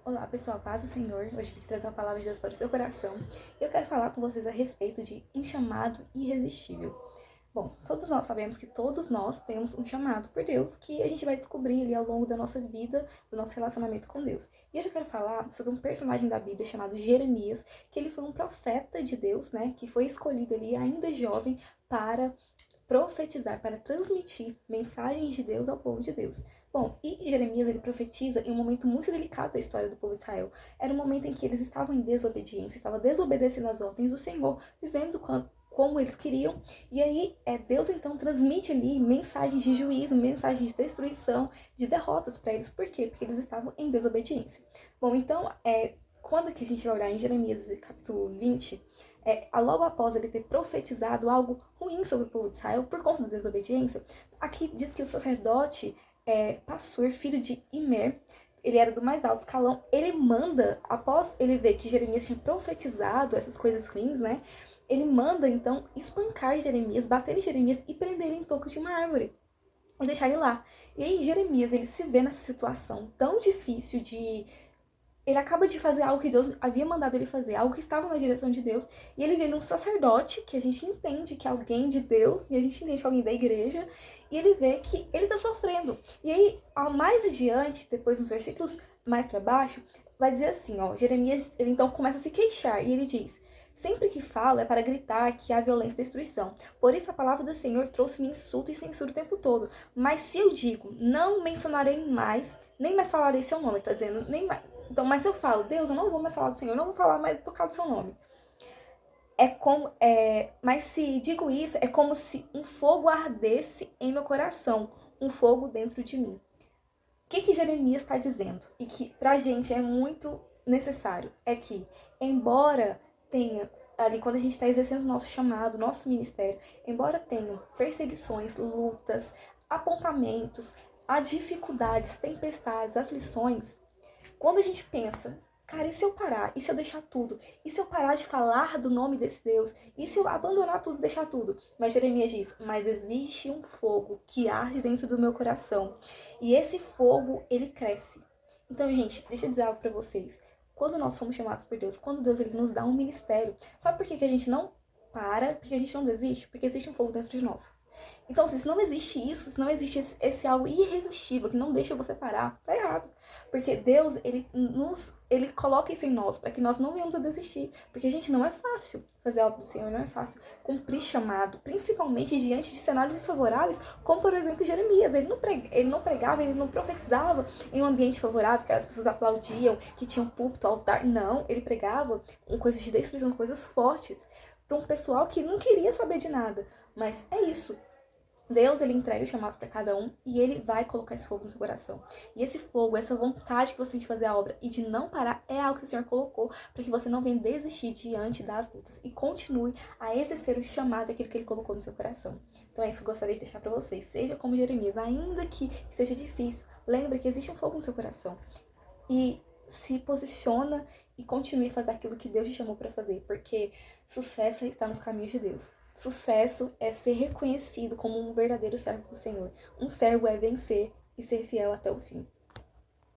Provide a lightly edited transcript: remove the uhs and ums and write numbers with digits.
Olá pessoal, paz do Senhor. Hoje eu vim trazer uma palavra de Deus para o seu coração. Eu quero falar com vocês a respeito de um chamado irresistível. Bom, todos nós sabemos que todos nós temos um chamado por Deus que a gente vai descobrir ali ao longo da nossa vida, do nosso relacionamento com Deus. E hoje eu quero falar sobre um personagem da Bíblia chamado Jeremias, que ele foi um profeta de Deus, né, que foi escolhido ali ainda jovem para profetizar, para transmitir mensagens de Deus ao povo de Deus. Bom, e Jeremias ele profetiza em um momento muito delicado da história do povo de Israel. Era um momento em que eles estavam em desobediência, estavam desobedecendo as ordens do Senhor, vivendo como eles queriam. E aí, Deus então transmite ali mensagens de juízo, mensagens de destruição, de derrotas para eles. Por quê? Porque eles estavam em desobediência. Bom, então, quando que a gente vai olhar em Jeremias capítulo 20, logo após ele ter profetizado algo ruim sobre o povo de Israel por conta da desobediência, aqui diz que o sacerdote Passur, filho de Imer, ele era do mais alto escalão, ele manda, após ele ver que Jeremias tinha profetizado essas coisas ruins, né? Ele manda, então, espancar Jeremias, bater em Jeremias e prender ele em tocos de uma árvore e deixar ele lá. E aí Jeremias, ele se vê nessa situação tão difícil de ele acaba de fazer algo que Deus havia mandado ele fazer, algo que estava na direção de Deus, e ele vê um sacerdote, que a gente entende que é alguém de Deus, e a gente entende que é alguém da igreja, e ele vê que ele está sofrendo. E aí, mais adiante, depois nos versículos mais para baixo, vai dizer assim, ó, Jeremias, ele então começa a se queixar, e ele diz: sempre que falo é para gritar que há violência e destruição. Por isso a palavra do Senhor trouxe-me insulto e censura o tempo todo. Mas se eu digo, não mencionarei mais, nem mais falarei seu nome, tá dizendo, nem mais. Então, mas se eu falo, Deus, eu não vou mais falar do Senhor, eu não vou falar mais tocar do seu nome. Mas se digo isso, é como se um fogo ardesse em meu coração, um fogo dentro de mim. O que Jeremias está dizendo? E que pra gente é muito necessário, é que, embora tenha ali, quando a gente está exercendo o nosso chamado, nosso ministério, embora tenham perseguições, lutas, apontamentos, há dificuldades, tempestades, aflições, quando a gente pensa, cara, e se eu parar? E se eu deixar tudo? E se eu parar de falar do nome desse Deus? E se eu abandonar tudo, deixar tudo? Mas Jeremias diz, mas existe um fogo que arde dentro do meu coração. E esse fogo, ele cresce. Então, gente, deixa eu dizer algo pra vocês. Quando nós somos chamados por Deus, quando Deus ele nos dá um ministério, sabe por que a gente não para? Porque a gente não desiste? Porque existe um fogo dentro de nós. Então, assim, se não existe isso, se não existe esse algo irresistível que não deixa você parar, tá errado. Porque Deus, ele coloca isso em nós para que nós não venhamos a desistir. Porque, gente, não é fácil fazer algo do Senhor, não é fácil cumprir chamado, principalmente diante de cenários desfavoráveis, como, por exemplo, Jeremias. Ele não pregava, ele não profetizava em um ambiente favorável, que as pessoas aplaudiam, que tinha um púlpito, altar. Não, ele pregava coisas de destruição, coisas fortes, para um pessoal que não queria saber de nada. Mas é isso. Deus, ele entrega os chamados para cada um e ele vai colocar esse fogo no seu coração. E esse fogo, essa vontade que você tem de fazer a obra e de não parar é algo que o Senhor colocou para que você não venha desistir diante das lutas e continue a exercer o chamado, aquilo que ele colocou no seu coração. Então é isso que eu gostaria de deixar para vocês. Seja como Jeremias, ainda que seja difícil, lembre que existe um fogo no seu coração. E se posiciona e continue a fazer aquilo que Deus te chamou para fazer, porque sucesso está nos caminhos de Deus. Sucesso é ser reconhecido como um verdadeiro servo do Senhor. Um servo é vencer e ser fiel até o fim.